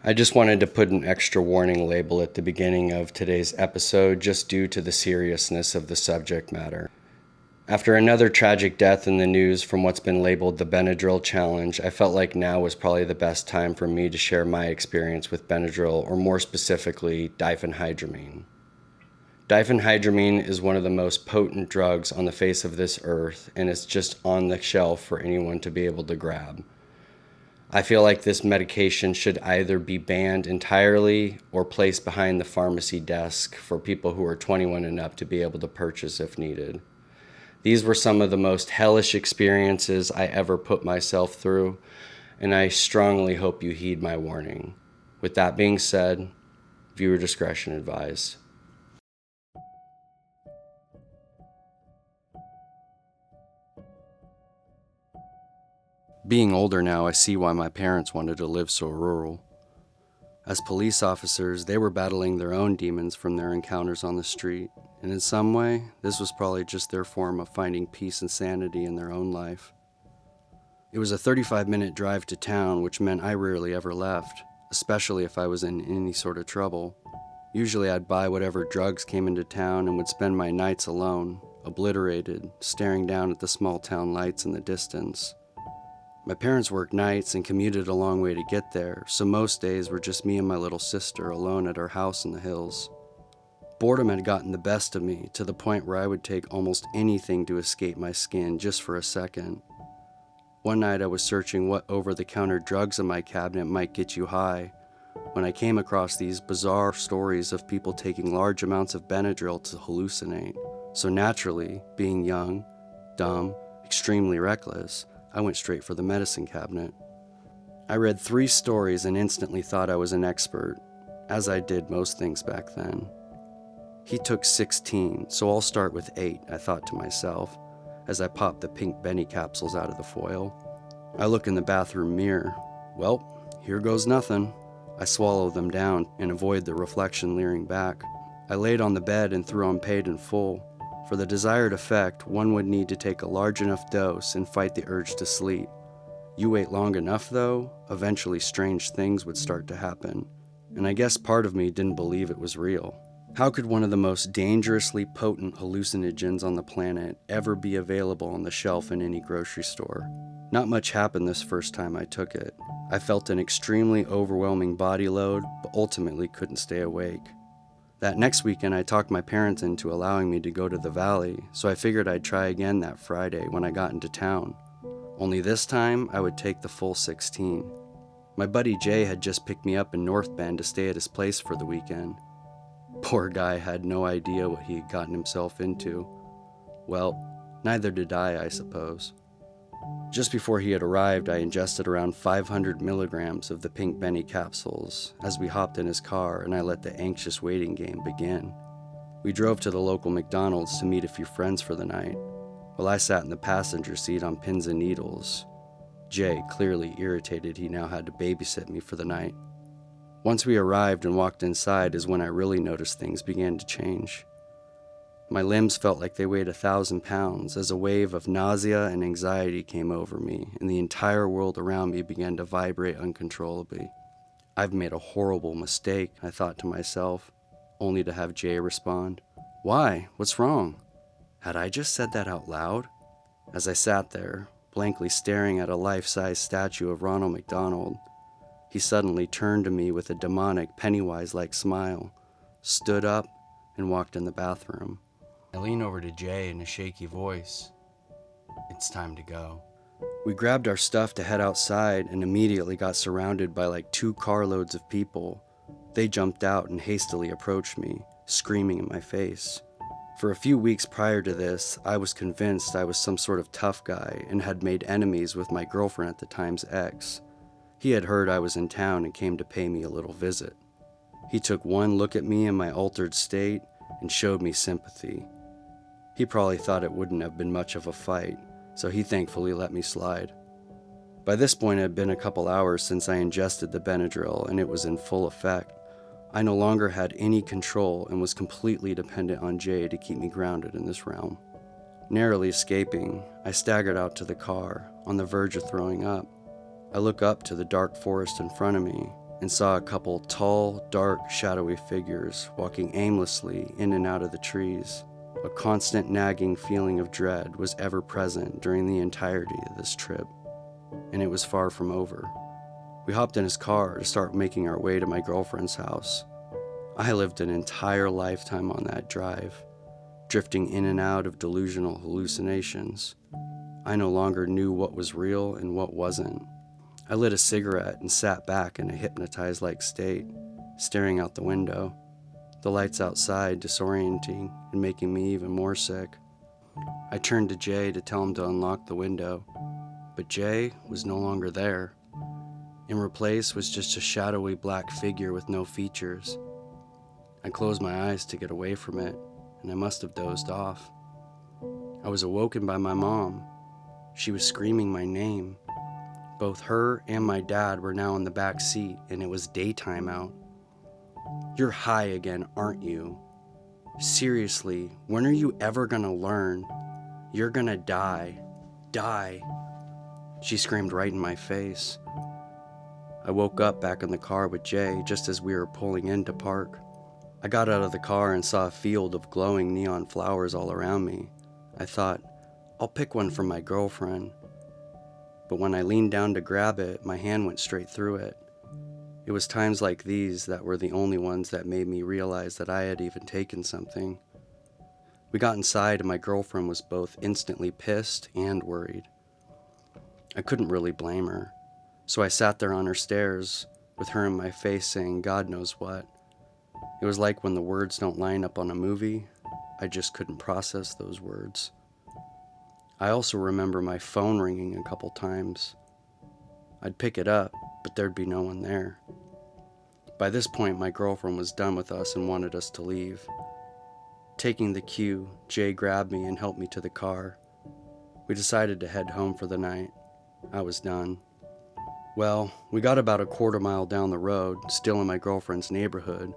I just wanted to put an extra warning label at the beginning of today's episode just due to the seriousness of the subject matter. After another tragic death in the news from what's been labeled the Benadryl challenge, I felt like now was probably the best time for me to share my experience with Benadryl, or more specifically, diphenhydramine. Diphenhydramine is one of the most potent drugs on the face of this earth, and it's just on the shelf for anyone to be able to grab. I feel like this medication should either be banned entirely or placed behind the pharmacy desk for people who are 21 and up to be able to purchase if needed. These were some of the most hellish experiences I ever put myself through, and I strongly hope you heed my warning. With that being said, viewer discretion advised. Being older now, I see why my parents wanted to live so rural. As police officers, they were battling their own demons from their encounters on the street, and in some way, this was probably just their form of finding peace and sanity in their own life. It was a 35-minute drive to town, which meant I rarely ever left, especially if I was in any sort of trouble. Usually I'd buy whatever drugs came into town and would spend my nights alone, obliterated, staring down at the small town lights in the distance. My parents worked nights and commuted a long way to get there, so most days were just me and my little sister alone at our house in the hills. Boredom had gotten the best of me, to the point where I would take almost anything to escape my skin just for a second. One night I was searching what over-the-counter drugs in my cabinet might get you high, when I came across these bizarre stories of people taking large amounts of Benadryl to hallucinate. So naturally, being young, dumb, extremely reckless, I went straight for the medicine cabinet. I read 3 stories and instantly thought I was an expert, as I did most things back then. He took 16, so I'll start with 8, I thought to myself, as I popped the pink Benny capsules out of the foil. I look in the bathroom mirror. Well, here goes nothing. I swallow them down and avoid the reflection leering back. I laid on the bed and threw on Paid in Full. For the desired effect, one would need to take a large enough dose and fight the urge to sleep. You wait long enough, though, eventually strange things would start to happen, and I guess part of me didn't believe it was real. How could one of the most dangerously potent hallucinogens on the planet ever be available on the shelf in any grocery store? Not much happened this first time I took it. I felt an extremely overwhelming body load, but ultimately couldn't stay awake. That next weekend, I talked my parents into allowing me to go to the valley, so I figured I'd try again that Friday when I got into town. Only this time, I would take the full 16. My buddy Jay had just picked me up in North Bend to stay at his place for the weekend. Poor guy had no idea what he had gotten himself into. Well, neither did I suppose. Just before he had arrived, I ingested around 500 milligrams of the pink Benny capsules as we hopped in his car and I let the anxious waiting game begin. We drove to the local McDonald's to meet a few friends for the night, while I sat in the passenger seat on pins and needles. Jay, clearly irritated he now had to babysit me for the night. Once we arrived and walked inside is when I really noticed things began to change. My limbs felt like they weighed 1,000 pounds as a wave of nausea and anxiety came over me, and the entire world around me began to vibrate uncontrollably. I've made a horrible mistake, I thought to myself, only to have Jay respond, "Why? What's wrong?" Had I just said that out loud? As I sat there, blankly staring at a life-size statue of Ronald McDonald, he suddenly turned to me with a demonic, Pennywise-like smile, stood up, and walked in the bathroom. I leaned over to Jay in a shaky voice. "It's time to go." We grabbed our stuff to head outside and immediately got surrounded by like 2 carloads of people. They jumped out and hastily approached me, screaming in my face. For a few weeks prior to this, I was convinced I was some sort of tough guy and had made enemies with my girlfriend at the time's ex. He had heard I was in town and came to pay me a little visit. He took one look at me in my altered state and showed me sympathy. He probably thought it wouldn't have been much of a fight, so he thankfully let me slide. By this point, it had been a couple hours since I ingested the Benadryl, and it was in full effect. I no longer had any control and was completely dependent on Jay to keep me grounded in this realm. Narrowly escaping, I staggered out to the car, on the verge of throwing up. I look up to the dark forest in front of me and saw a couple tall, dark, shadowy figures walking aimlessly in and out of the trees. A constant nagging feeling of dread was ever present during the entirety of this trip, and it was far from over. We hopped in his car to start making our way to my girlfriend's house. I lived an entire lifetime on that drive, drifting in and out of delusional hallucinations. I no longer knew what was real and what wasn't. I lit a cigarette and sat back in a hypnotized-like state, staring out the window, the lights outside disorienting and making me even more sick. I turned to Jay to tell him to unlock the window, but Jay was no longer there. In replace was just a shadowy black figure with no features. I closed my eyes to get away from it, and I must have dozed off. I was awoken by my mom. She was screaming my name. Both her and my dad were now in the back seat, and it was daytime out. "You're high again, aren't you? Seriously, when are you ever gonna learn? You're gonna die. Die." She screamed right in my face. I woke up back in the car with Jay just as we were pulling in to park. I got out of the car and saw a field of glowing neon flowers all around me. I thought, I'll pick one for my girlfriend. But when I leaned down to grab it, my hand went straight through it. It was times like these that were the only ones that made me realize that I had even taken something. We got inside and my girlfriend was both instantly pissed and worried. I couldn't really blame her, so I sat there on her stairs with her in my face saying God knows what. It was like when the words don't line up on a movie, I just couldn't process those words. I also remember my phone ringing a couple times. I'd pick it up, but there'd be no one there. By this point, my girlfriend was done with us and wanted us to leave. Taking the cue, Jay grabbed me and helped me to the car. We decided to head home for the night. I was done. Well, we got about a quarter mile down the road, still in my girlfriend's neighborhood,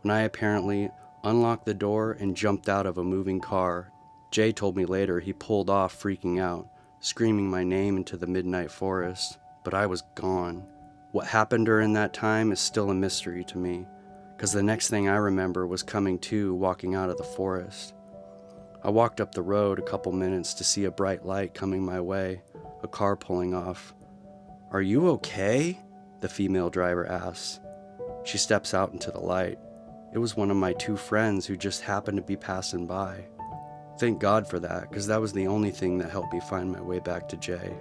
when I apparently unlocked the door and jumped out of a moving car. Jay told me later he pulled off freaking out, screaming my name into the midnight forest, but I was gone. What happened during that time is still a mystery to me, because the next thing I remember was coming to walking out of the forest. I walked up the road a couple minutes to see a bright light coming my way, a car pulling off. "Are you okay?" the female driver asks. She steps out into the light. It was one of my two friends who just happened to be passing by. Thank God for that, because that was the only thing that helped me find my way back to Jay.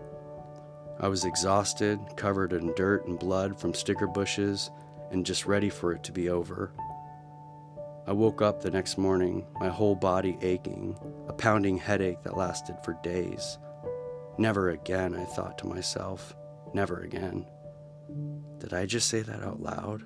I was exhausted, covered in dirt and blood from sticker bushes, and just ready for it to be over. I woke up the next morning, my whole body aching, a pounding headache that lasted for days. Never again, I thought to myself. Never again. Did I just say that out loud?